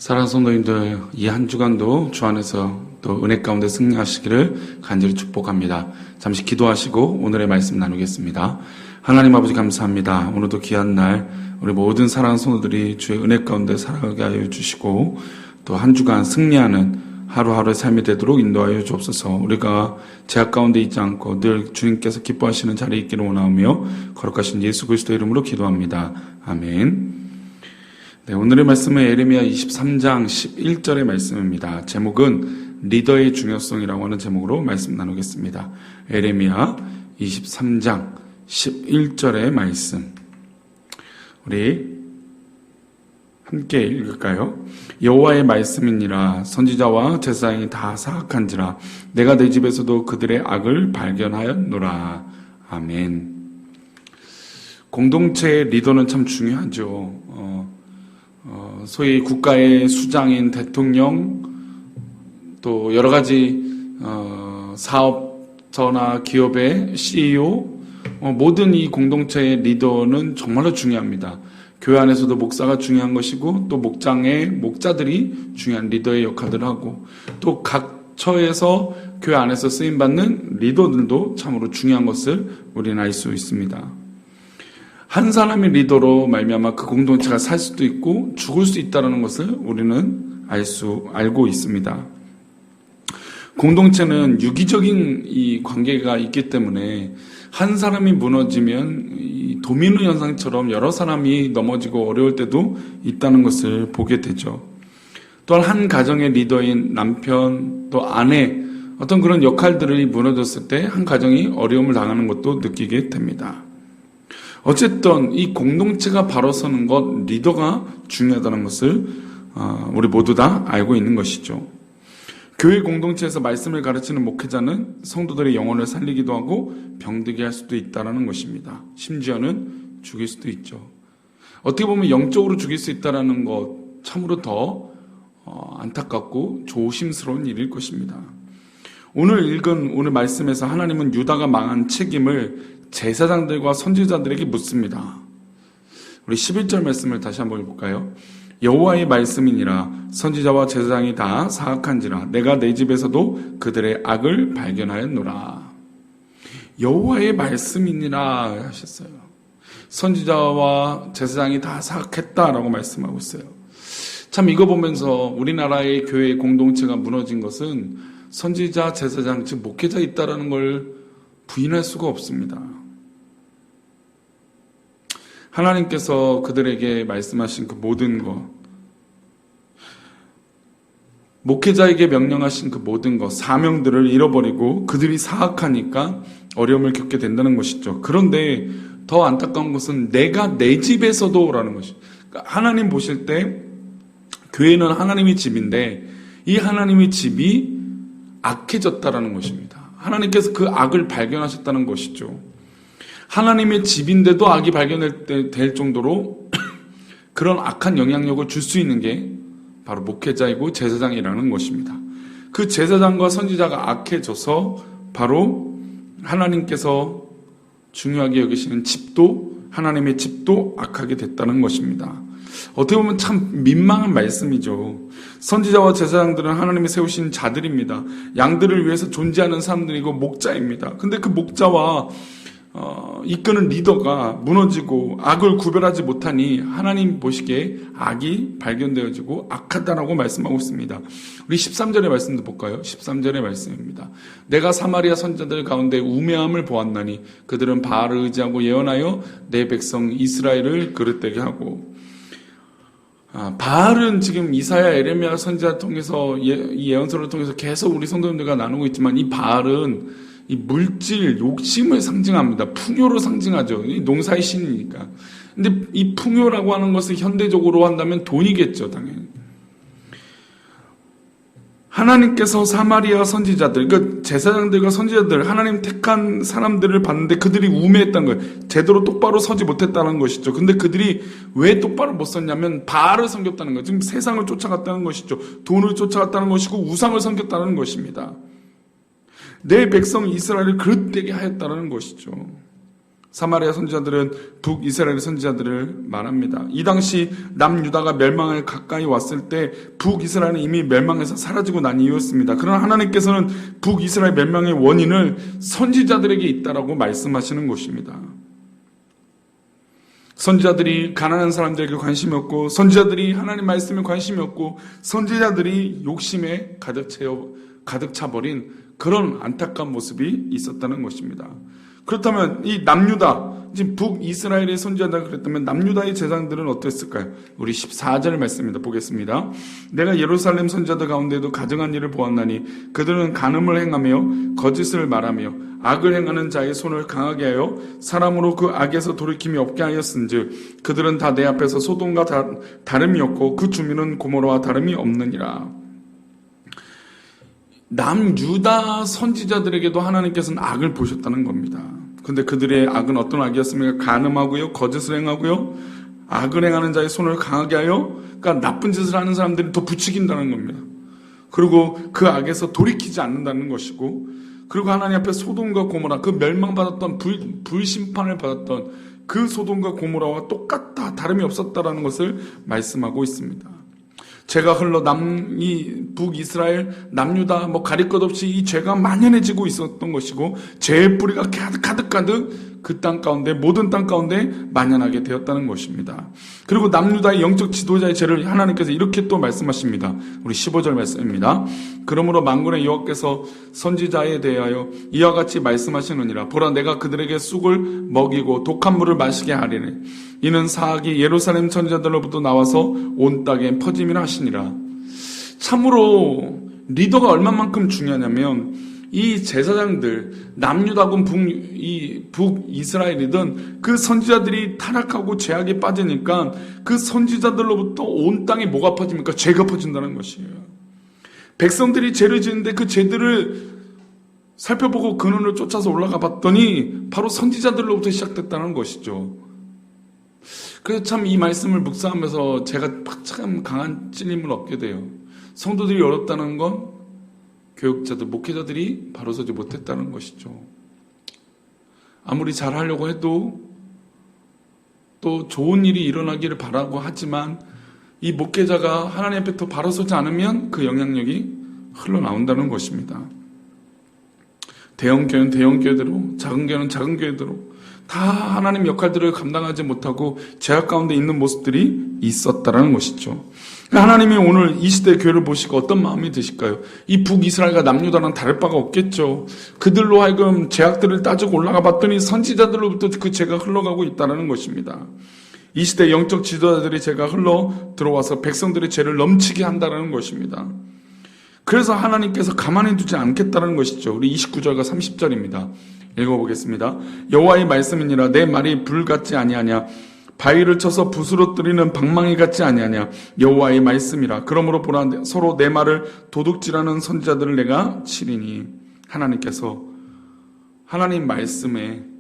사랑하는 성도님들, 이 한 주간도 주 안에서 또 은혜 가운데 승리하시기를 간절히 축복합니다. 잠시 기도하시고 오늘의 말씀 나누겠습니다. 하나님 아버지 감사합니다. 오늘도 귀한 날 우리 모든 사랑하는 성도들이 주의 은혜 가운데 살아가게 하여 주시고 또 한 주간 승리하는 하루하루의 삶이 되도록 인도하여 주옵소서. 우리가 제약 가운데 있지 않고 늘 주님께서 기뻐하시는 자리에 있기를 원하오며 거룩하신 예수 그리스도의 이름으로 기도합니다. 아멘. 네, 오늘의 말씀은 예레미야 23장 11절의 말씀입니다. 제목은 리더의 중요성이라고 하는 제목으로 말씀 나누겠습니다. 예레미야 23장 11절의 말씀, 우리 함께 읽을까요? 여호와의 말씀이니라. 선지자와 제사장이 다 사악한지라. 내가 내 집에서도 그들의 악을 발견하였노라. 아멘. 공동체의 리더는 참 중요하죠. 소위 국가의 수장인 대통령, 또 여러 가지 사업처나 기업의 CEO, 모든 이 공동체의 리더는 정말로 중요합니다. 교회 안에서도 목사가 중요한 것이고, 또 목자들이 중요한 리더의 역할을 하고, 또 각 처에서 교회 안에서 쓰임받는 리더들도 참으로 중요한 것을 우리는 알 수 있습니다. 한 사람의 리더로 말미암아 그 공동체가 살 수도 있고 죽을 수 있다는 것을 우리는 알고 있습니다. 공동체는 유기적인 이 관계가 있기 때문에 한 사람이 무너지면 이 도미노 현상처럼 여러 사람이 넘어지고 어려울 때도 있다는 것을 보게 되죠. 또한 한 가정의 리더인 남편 또 아내, 어떤 그런 역할들이 무너졌을 때 한 가정이 어려움을 당하는 것도 느끼게 됩니다. 어쨌든 이 공동체가 바로 서는 것, 리더가 중요하다는 것을 우리 모두 다 알고 있는 것이죠. 교회 공동체에서 말씀을 가르치는 목회자는 성도들의 영혼을 살리기도 하고 병들게 할 수도 있다는 것입니다. 심지어는 죽일 수도 있죠. 어떻게 보면 영적으로 죽일 수 있다는 것, 참으로 더 안타깝고 조심스러운 일일 것입니다. 오늘 읽은 오늘 말씀에서 하나님은 유다가 망한 책임을 제사장들과 선지자들에게 묻습니다. 우리 11절 말씀을 다시 한번 읽어볼까요? 여호와의 말씀이니라. 선지자와 제사장이 다 사악한지라. 내가 내 집에서도 그들의 악을 발견하였노라. 여호와의 말씀이니라 하셨어요. 선지자와 제사장이 다 사악했다라고 말씀하고 있어요. 참 이거 보면서 우리나라의 교회 공동체가 무너진 것은 선지자, 제사장, 즉 목회자 있다라는 걸 부인할 수가 없습니다. 하나님께서 그들에게 말씀하신 그 모든 것, 목회자에게 명령하신 그 모든 것, 사명들을 잃어버리고 그들이 사악하니까 어려움을 겪게 된다는 것이죠. 그런데 더 안타까운 것은 내가 내 집에서도 라는 것이죠. 그러니까 하나님 보실 때 교회는 하나님의 집인데 이 하나님의 집이 악해졌다라는 것입니다. 하나님께서 그 악을 발견하셨다는 것이죠. 하나님의 집인데도 악이 발견될 정도로 그런 악한 영향력을 줄 수 있는 게 바로 목회자이고 제사장이라는 것입니다. 그 제사장과 선지자가 악해져서 바로 하나님께서 중요하게 여기시는 집도, 하나님의 집도 악하게 됐다는 것입니다. 어떻게 보면 참 민망한 말씀이죠. 선지자와 제사장들은 하나님이 세우신 자들입니다. 양들을 위해서 존재하는 사람들이고 목자입니다. 근데 그 목자와 이끄는 리더가 무너지고 악을 구별하지 못하니 하나님 보시기에 악이 발견되어지고 악하다라고 말씀하고 있습니다. 우리 13절의 말씀도 볼까요? 13절의 말씀입니다. 내가 사마리아 선지자들 가운데 우매함을 보았나니 그들은 바알을 의지하고 예언하여 내 백성 이스라엘을 그릇되게 하고. 바알은 지금 이사야, 에레미야 선지자를 통해서 이 예언서를 통해서 계속 우리 성도님들과 나누고 있지만 이 바알은 이 물질, 욕심을 상징합니다. 풍요로 상징하죠. 농사의 신이니까. 근데 이 풍요라고 하는 것을 현대적으로 한다면 돈이겠죠, 당연히. 하나님께서 사마리아 선지자들, 그러니까 제사장들과 선지자들, 하나님 택한 사람들을 봤는데 그들이 우매했다는 거예요. 제대로 똑바로 서지 못했다는 것이죠. 근데 그들이 왜 똑바로 못 섰냐면 바알을 섬겼다는 거예요. 지금 세상을 쫓아갔다는 것이죠. 돈을 쫓아갔다는 것이고 우상을 섬겼다는 것입니다. 내 백성 이스라엘을 그릇되게 하였다는 것이죠. 사마리아 선지자들은 북이스라엘 선지자들을 말합니다. 이 당시 남유다가 멸망을 가까이 왔을 때 북이스라엘은 이미 멸망해서 사라지고 난 이유였습니다. 그러나 하나님께서는 북이스라엘 멸망의 원인을 선지자들에게 있다라고 말씀하시는 것입니다. 선지자들이 가난한 사람들에게 관심이 없고, 선지자들이 하나님 말씀에 관심이 없고, 선지자들이 욕심에 가득 차버린 그런 안타까운 모습이 있었다는 것입니다. 그렇다면 이 남유다, 지금 북이스라엘의 선지자가 그랬다면 남유다의 제사장들은 어땠을까요? 우리 14절 말씀입니다. 보겠습니다. 내가 예루살렘 선지자들 가운데도 가증한 일을 보았나니 그들은 간음을 행하며 거짓을 말하며 악을 행하는 자의 손을 강하게 하여 사람으로 그 악에서 돌이킴이 없게 하였은즉 그들은 다 내 앞에서 소돔과 다름이 없고 그 주민은 고모라와 다름이 없느니라. 남유다 선지자들에게도 하나님께서는 악을 보셨다는 겁니다. 근데 그들의 악은 어떤 악이었습니까? 간음하고요, 거짓을 행하고요, 악을 행하는 자의 손을 강하게 하여, 그러니까 나쁜 짓을 하는 사람들이 더 부추긴다는 겁니다. 그리고 그 악에서 돌이키지 않는다는 것이고, 그리고 하나님 앞에 소돔과 고모라, 그 멸망받았던 불심판을 받았던 그 소돔과 고모라와 똑같다, 다름이 없었다라는 것을 말씀하고 있습니다. 죄가 흘러 이 북이스라엘, 남유다 가릴 것 없이 이 죄가 만연해지고 있었던 것이고 죄의 뿌리가 가득 그 땅 가운데, 모든 땅 가운데 만연하게 되었다는 것입니다. 그리고 남유다의 영적 지도자의 죄를 하나님께서 이렇게 또 말씀하십니다. 우리 15절 말씀입니다. 그러므로 만군의 여호와께서 선지자에 대하여 이와 같이 말씀하시느니라. 보라, 내가 그들에게 쑥을 먹이고 독한 물을 마시게 하리니 이는 사악이 예루살렘 선지자들로부터 나와서 온 땅에 퍼짐이라 하시니라. 참으로 리더가 얼마만큼 중요하냐면 이 제사장들, 남유다군 북이스라엘이든 그 선지자들이 타락하고 죄악에 빠지니까 그 선지자들로부터 온 땅에 뭐가 퍼집니까? 죄가 퍼진다는 것이에요. 백성들이 죄를 지는데 그 죄들을 살펴보고 근원을 쫓아서 올라가 봤더니 바로 선지자들로부터 시작됐다는 것이죠. 그래서 참 이 말씀을 묵상하면서 제가 참 강한 찔림을 얻게 돼요. 성도들이 어렵다는 건 교육자들, 목회자들이 바로 서지 못했다는 것이죠. 아무리 잘하려고 해도 또 좋은 일이 일어나기를 바라고 하지만 이 목회자가 하나님 앞에 더 바로 서지 않으면 그 영향력이 흘러나온다는 것입니다. 대형 교회는 대형 교회대로, 작은 교회는 작은 교회대로 다 하나님 역할들을 감당하지 못하고 죄악 가운데 있는 모습들이 있었다는 것이죠. 하나님이 오늘 이 시대 교회를 보시고 어떤 마음이 드실까요? 이 북이스라엘과 남유다는 다를 바가 없겠죠. 그들로 하여금 죄악들을 따지고 올라가 봤더니 선지자들로부터 그 죄가 흘러가고 있다는 것입니다. 이 시대 영적 지도자들이 죄가 흘러 들어와서 백성들의 죄를 넘치게 한다는 것입니다. 그래서 하나님께서 가만히 두지 않겠다는 것이죠. 우리 29절과 30절입니다. 읽어보겠습니다. 여호와의 말씀이니라. 내 말이 불 같지 아니하냐? 바위를 쳐서 붓으로 뜨리는 방망이 같지 아니하냐? 여호와의 말씀이라. 그러므로 보라, 서로 내 말을 도둑질하는 선지자들을 내가 치리니. 하나님께서 하나님 말씀을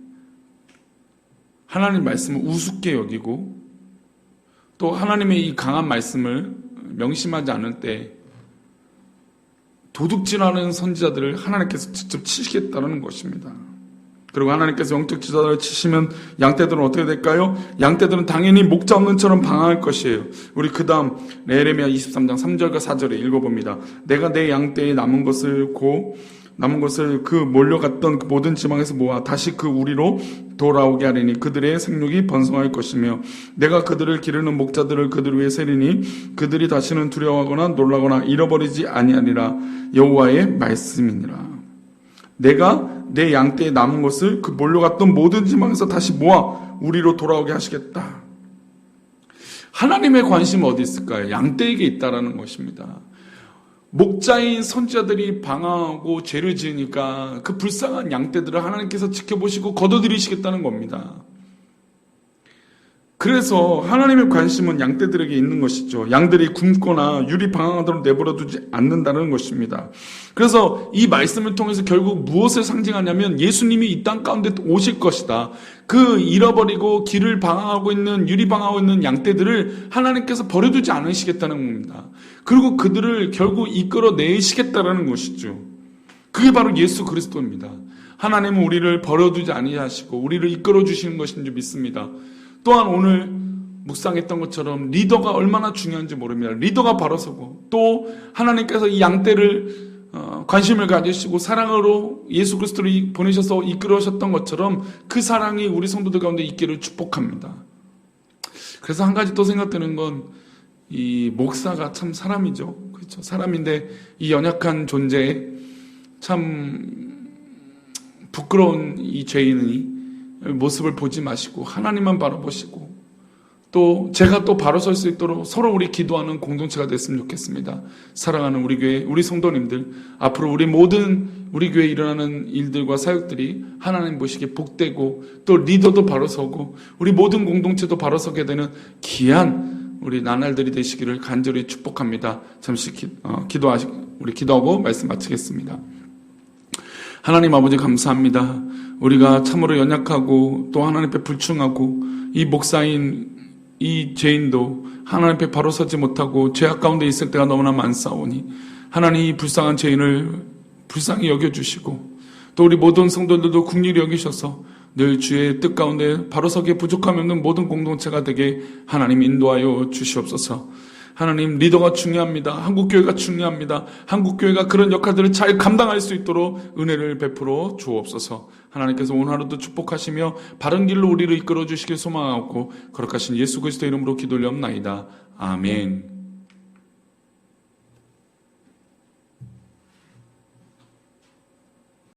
우습게 여기고 또 하나님의 이 강한 말씀을 명심하지 않을 때 도둑질하는 선지자들을 하나님께서 직접 치시겠다는 것입니다. 그리고 하나님께서 영적 지도자를 치시면 양떼들은 어떻게 될까요? 양떼들은 당연히 목자 없는 처럼 방황할 것이에요. 우리 그 다음 예레미야 23장 3절과 4절에 읽어봅니다. 내가 내 양떼에 남은 것을 그 몰려갔던 그 모든 지방에서 모아 다시 그 우리로 돌아오게 하리니 그들의 생육이 번성할 것이며 내가 그들을 기르는 목자들을 그들 위에 세리니 그들이 다시는 두려워하거나 놀라거나 잃어버리지 아니하리라. 여호와의 말씀이니라. 내가 내 양떼에 남은 것을 그 몰려갔던 모든 지방에서 다시 모아 우리로 돌아오게 하시겠다. 하나님의 관심은 어디 있을까요? 양떼에게 있다라는 것입니다. 목자인 선지자들이 방황하고 죄를 지으니까 그 불쌍한 양떼들을 하나님께서 지켜보시고 거둬들이시겠다는 겁니다. 그래서 하나님의 관심은 양떼들에게 있는 것이죠. 양들이 굶거나 유리 방황하도록 내버려두지 않는다는 것입니다. 그래서 이 말씀을 통해서 결국 무엇을 상징하냐면 예수님이 이 땅 가운데 오실 것이다. 그 잃어버리고 길을 방황하고 있는, 유리 방황하고 있는 양떼들을 하나님께서 버려두지 않으시겠다는 겁니다. 그리고 그들을 결국 이끌어내시겠다는 것이죠. 그게 바로 예수 그리스도입니다. 하나님은 우리를 버려두지 아니하시고 우리를 이끌어 주시는 것인 줄 믿습니다. 또한 오늘 묵상했던 것처럼 리더가 얼마나 중요한지 모릅니다. 리더가 바로 서고 또 하나님께서 이 양떼를 관심을 가지시고 사랑으로 예수 그리스도를 보내셔서 이끌어오셨던 것처럼 그 사랑이 우리 성도들 가운데 있기를 축복합니다. 그래서 한 가지 또 생각되는 건 이 목사가 참 사람이죠. 그렇죠. 사람인데 이 연약한 존재에 참 부끄러운 이 죄인의 모습을 보지 마시고 하나님만 바라보시고 또 제가 또 바로 설 수 있도록 서로 우리 기도하는 공동체가 됐으면 좋겠습니다. 사랑하는 우리 교회, 우리 성도님들, 앞으로 우리 모든 우리 교회에 일어나는 일들과 사역들이 하나님 보시기에 복되고 또 리더도 바로 서고 우리 모든 공동체도 바로 서게 되는 귀한 우리 나날들이 되시기를 간절히 축복합니다. 잠시 우리 기도하고 말씀 마치겠습니다. 하나님 아버지 감사합니다. 우리가 참으로 연약하고 또 하나님 앞에 불충하고 이 목사인 이 죄인도 하나님 앞에 바로 서지 못하고 죄악 가운데 있을 때가 너무나 많사오니 하나님 이 불쌍한 죄인을 불쌍히 여겨주시고 또 우리 모든 성도들도 긍휼히 여기셔서 늘 주의 뜻 가운데 바로 서기에 부족함이 없는 모든 공동체가 되게 하나님 인도하여 주시옵소서. 하나님 리더가 중요합니다. 한국교회가 중요합니다. 한국교회가 그런 역할들을 잘 감당할 수 있도록 은혜를 베풀어 주옵소서. 하나님께서 오늘 하루도 축복하시며 바른 길로 우리를 이끌어 주시길 소망하고 거룩하신 예수 그리스도 이름으로 기도 올리옵나이다. 아멘.